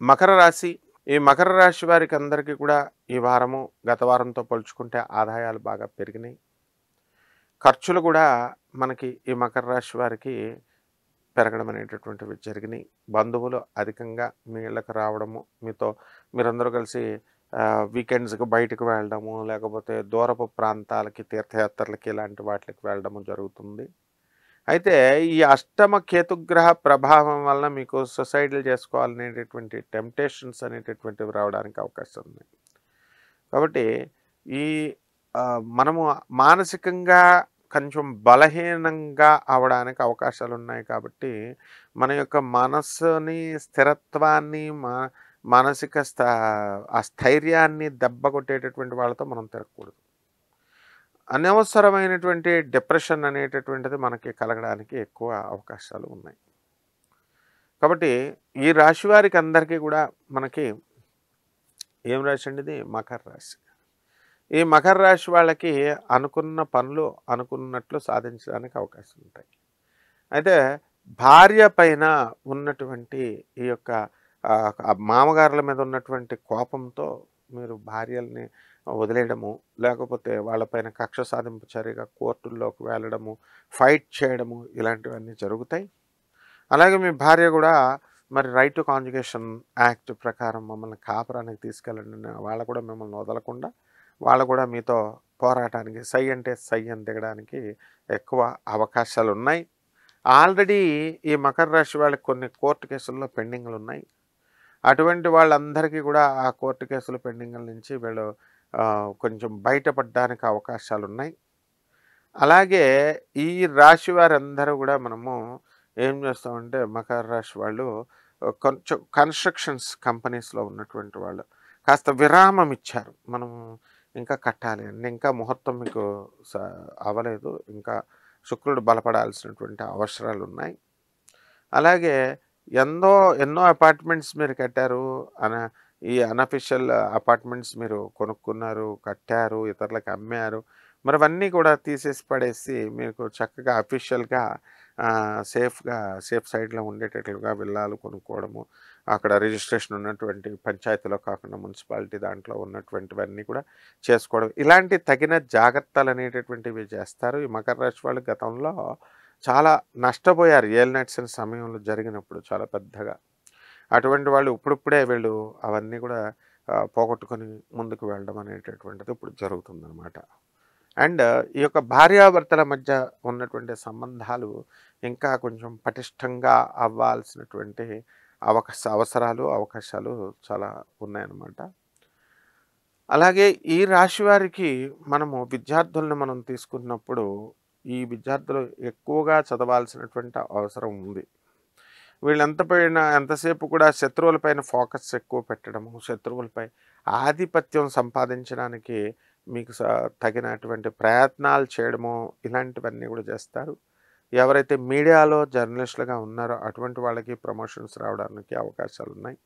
మకర రాశి. ఈ మకర రాశి వారికి అందరికీ కూడా ఈ వారము గత వారంతో పోల్చుకుంటే ఆదాయాలు బాగా పెరిగినాయి. ఖర్చులు కూడా మనకి ఈ మకర రాశి వారికి పెరగడం అనేటటువంటివి జరిగినాయి. బంధువులు అధికంగా మీ ఇళ్ళకి రావడము, మీరందరూ కలిసి వీకెండ్స్‌కి బయటకు వెళ్ళడము, లేకపోతే దూరపు ప్రాంతాలకి, తీర్థయాత్రలకి ఇలాంటి వాటిలకి వెళ్ళడము జరుగుతుంది. అయితే ఈ అష్టమ కేతుగ్రహ ప్రభావం వలన మీకు సూసైడ్‌లు చేసుకోవాలనేటటువంటి టెంప్టేషన్స్ అనేటటువంటివి రావడానికి అవకాశం ఉంది. కాబట్టి ఈ మనము మానసికంగా కొంచెం బలహీనంగా అవ్వడానికి అవకాశాలున్నాయి కాబట్టి, మన యొక్క మనస్సుని, స్థిరత్వాన్ని, మానసిక ఆ స్థైర్యాన్ని దెబ్బ కొట్టేటటువంటి వాళ్ళతో మనం తిరగకూడదు. అనవసరమైనటువంటి డిప్రెషన్ అనేటటువంటిది మనకి కలగడానికి ఎక్కువ అవకాశాలు ఉన్నాయి. కాబట్టి ఈ రాశి వారికి అందరికీ కూడా మనకి ఏం రాశి అండి ఇది? మకర రాశి. ఈ మకర రాశి వాళ్ళకి అనుకున్న పనులు అనుకున్నట్లు సాధించడానికి అవకాశాలు ఉంటాయి. అయితే భార్య పైన ఉన్నటువంటి ఈ యొక్క మామగారుల మీద ఉన్నటువంటి కోపంతో మీరు భార్యల్ని వదిలేయడము, లేకపోతే వాళ్ళపైన కక్ష సాధింపు చర్యగా కోర్టుల్లోకి వెళ్ళడము, ఫైట్ చేయడము ఇలాంటివన్నీ జరుగుతాయి. అలాగే మీ భార్య కూడా మరి రైట్ టు కాంజుగేషన్ యాక్ట్ ప్రకారం మమ్మల్ని కాపురానికి తీసుకెళ్ళండి, వాళ్ళు కూడా మిమ్మల్ని వదలకుండా వాళ్ళు కూడా మీతో పోరాటానికి సై అంటే సై అని దిగడానికి ఎక్కువ అవకాశాలు ఉన్నాయి. ఆల్రెడీ ఈ మకర రాశి వాళ్ళకి కొన్ని కోర్టు కేసుల్లో పెండింగ్లు ఉన్నాయి. అటువంటి వాళ్ళందరికీ కూడా ఆ కోర్టు కేసుల పెండింగ్ల నుంచి వీళ్ళు కొంచెం బయటపడడానికి అవకాశాలు ఉన్నాయి. అలాగే ఈ రాశి వారందరూ కూడా మనము ఏం చేస్తామంటే, మకర రాశి వాళ్ళు కొంచెం కన్స్ట్రక్షన్స్ కంపెనీస్లో ఉన్నటువంటి వాళ్ళు కాస్త విరామం ఇచ్చారు. మనం ఇంకా కట్టాలి అండి, ఇంకా ముహూర్తం మీకు అవ్వలేదు, ఇంకా శుక్రుడు బలపడాల్సినటువంటి అవసరాలు ఉన్నాయి. అలాగే ఎన్నో అపార్ట్మెంట్స్ మీరు కట్టారు, ఈ అన్అఫిషియల్ అపార్ట్మెంట్స్ మీరు కొనుక్కున్నారు, కట్టారు, ఇతరులకు అమ్మారు. మరి అవన్నీ కూడా తీసేసి పడేసి మీకు చక్కగా అఫీషియల్‌గా సేఫ్ సైడ్‌లో ఉండేటట్లుగా విల్లాలు కొనుక్కోవడము, అక్కడ రిజిస్ట్రేషన్ ఉన్నటువంటి పంచాయతీలో కాకుండా మున్సిపాలిటీ దాంట్లో ఉన్నటువంటివన్నీ కూడా చేసుకోవడం, ఇలాంటి తగిన జాగ్రత్తలు అనేటటువంటివి చేస్తారు. ఈ మకర రాశి వాళ్ళు గతంలో చాలా నష్టపోయారు ఏలినాటి సమయంలో జరిగినప్పుడు చాలా పెద్దగా. అటువంటి వాళ్ళు ఇప్పుడిప్పుడే వీళ్ళు అవన్నీ కూడా పోగొట్టుకొని ముందుకు వెళ్ళడం అనేటటువంటిది ఇప్పుడు జరుగుతుందన్నమాట. అండ్ ఈ యొక్క భార్యాభర్తల మధ్య ఉన్నటువంటి సంబంధాలు ఇంకా కొంచెం పటిష్టంగా అవ్వాల్సినటువంటి అవకాశాలు చాలా ఉన్నాయన్నమాట. అలాగే ఈ రాశి వారికి మనము విద్యార్థులను మనం తీసుకున్నప్పుడు, ఈ విద్యార్థులు ఎక్కువగా చదవాల్సినటువంటి అవసరం ఉంది. ఎంతసేపు కూడా శత్రువులపైన ఫోకస్ ఎక్కువ పెట్టడము, శత్రువులపై ఆధిపత్యం సంపాదించడానికి మీకు తగినటువంటి ప్రయత్నాలు చేయడము, ఇలాంటివన్నీ కూడా చేస్తారు. ఎవరైతే మీడియాలో జర్నలిస్టులుగా ఉన్నారో అటువంటి వాళ్ళకి ప్రమోషన్స్ రావడానికి అవకాశాలు ఉన్నాయి.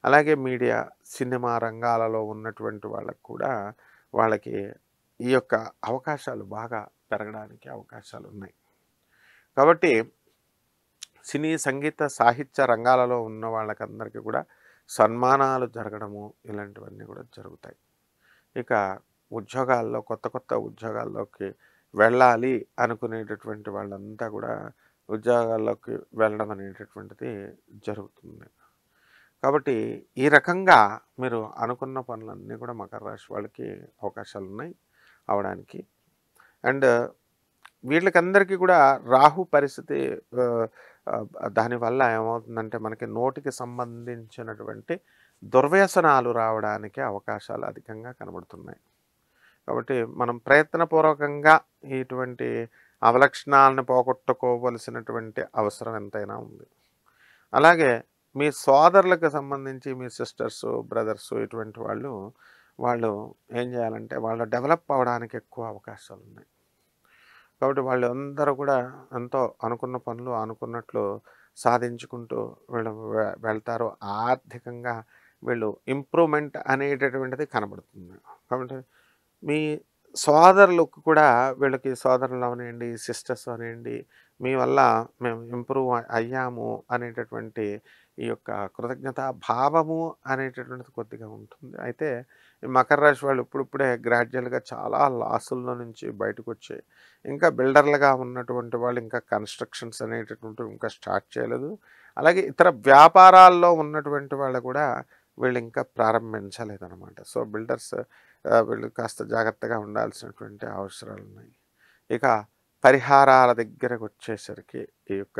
అలాగే మీడియా, సినిమా రంగాలలో ఉన్నటువంటి వాళ్ళకు కూడా వాళ్ళకి ఈ యొక్క అవకాశాలు బాగా పెరగడానికి అవకాశాలు ఉన్నాయి. కాబట్టి సినీ, సంగీత, సాహిత్య రంగాలలో ఉన్న వాళ్ళకందరికీ కూడా సన్మానాలు జరగడము ఇలాంటివన్నీ కూడా జరుగుతాయి. ఇక ఉద్యోగాల్లో కొత్త ఉద్యోగాల్లోకి వెళ్ళాలి అనుకునేటటువంటి వాళ్ళంతా కూడా ఉద్యోగాల్లోకి వెళ్ళడం అనేటటువంటిది జరుగుతుంది. కాబట్టి ఈ రకంగా మీరు అనుకున్న పనులన్నీ కూడా మకర రాశి వాళ్ళకి అవకాశాలు ఉన్నాయి అవడానికి. అండ్ వీళ్ళకందరికీ కూడా రాహు పరిస్థితి దానివల్ల ఏమవుతుందంటే, మనకి నోటికి సంబంధించినటువంటి దుర్వ్యసనాలు రావడానికి అవకాశాలు అధికంగా కనబడుతున్నాయి. కాబట్టి మనం ప్రయత్నపూర్వకంగా ఇటువంటి అవలక్షణాలను పోగొట్టుకోవలసినటువంటి అవసరం ఎంతైనా ఉంది. అలాగే మీ సోదరులకు సంబంధించి మీ సిస్టర్స్, బ్రదర్స్ ఇటువంటి వాళ్ళు ఏం చేయాలంటే, వాళ్ళు డెవలప్ అవ్వడానికి ఎక్కువ అవకాశాలు ఉన్నాయి. కాబట్టి వాళ్ళందరూ కూడా ఎంతో అనుకున్న పనులు అనుకున్నట్లు సాధించుకుంటూ వెళ్తారు. ఆర్థికంగా వీళ్ళు ఇంప్రూవ్మెంట్ అనేటటువంటిది కనబడుతుంది. కాబట్టి మీ సోదరులకు కూడా, వీళ్ళకి సోదరులు అవనివ్వండి, సిస్టర్స్ అవనివ్వండి, మీ వల్ల మేము ఇంప్రూవ్ అయ్యాము అనేటటువంటి ఈ యొక్క కృతజ్ఞతా భావము అనేటటువంటిది కొద్దిగా ఉంటుంది. అయితే ఈ మకర రాశి వాళ్ళు ఇప్పుడిప్పుడే గ్రాడ్యువల్‌గా చాలా లాసుల్లో నుంచి బయటకొచ్చి, ఇంకా బిల్డర్లుగా ఉన్నటువంటి వాళ్ళు ఇంకా కన్‌స్ట్రక్షన్స్ అనేటటువంటివి ఇంకా స్టార్ట్ చేయలేదు. అలాగే ఇతర వ్యాపారాల్లో ఉన్నటువంటి వాళ్ళు కూడా వీళ్ళు ఇంకా ప్రారంభించలేదనమాట. సో, బిల్డర్స్ వీళ్ళు కాస్త జాగ్రత్తగా ఉండాల్సినటువంటి అవసరాలున్నాయి. ఇక పరిహారాల దగ్గరకొచ్చేసరికి ఈ యొక్క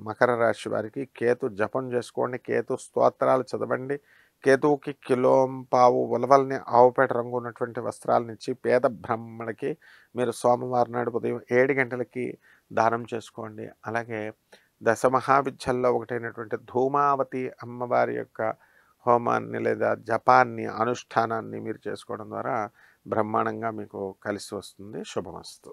మకర రాశి వారికి కేతు జపం చేసుకోండి, కేతు స్తోత్రాలు చదవండి, కేతువుకి కిలోంపావు ఉలవల్ని ఆవుపేట రంగు ఉన్నటువంటి వస్త్రాలనిచ్చి పేద బ్రాహ్మణికి మీరు సోమవారం నాడు ఉదయం 7 గంటలకి దానం చేసుకోండి. అలాగే దశమహావిద్యల్లో ఒకటైనటువంటి ధూమావతి అమ్మవారి యొక్క హోమాన్ని లేదా జపాన్ని, అనుష్ఠానాన్ని మీరు చేసుకోవడం ద్వారా బ్రహ్మాండంగా మీకు కలిసి వస్తుంది. శుభమస్తు.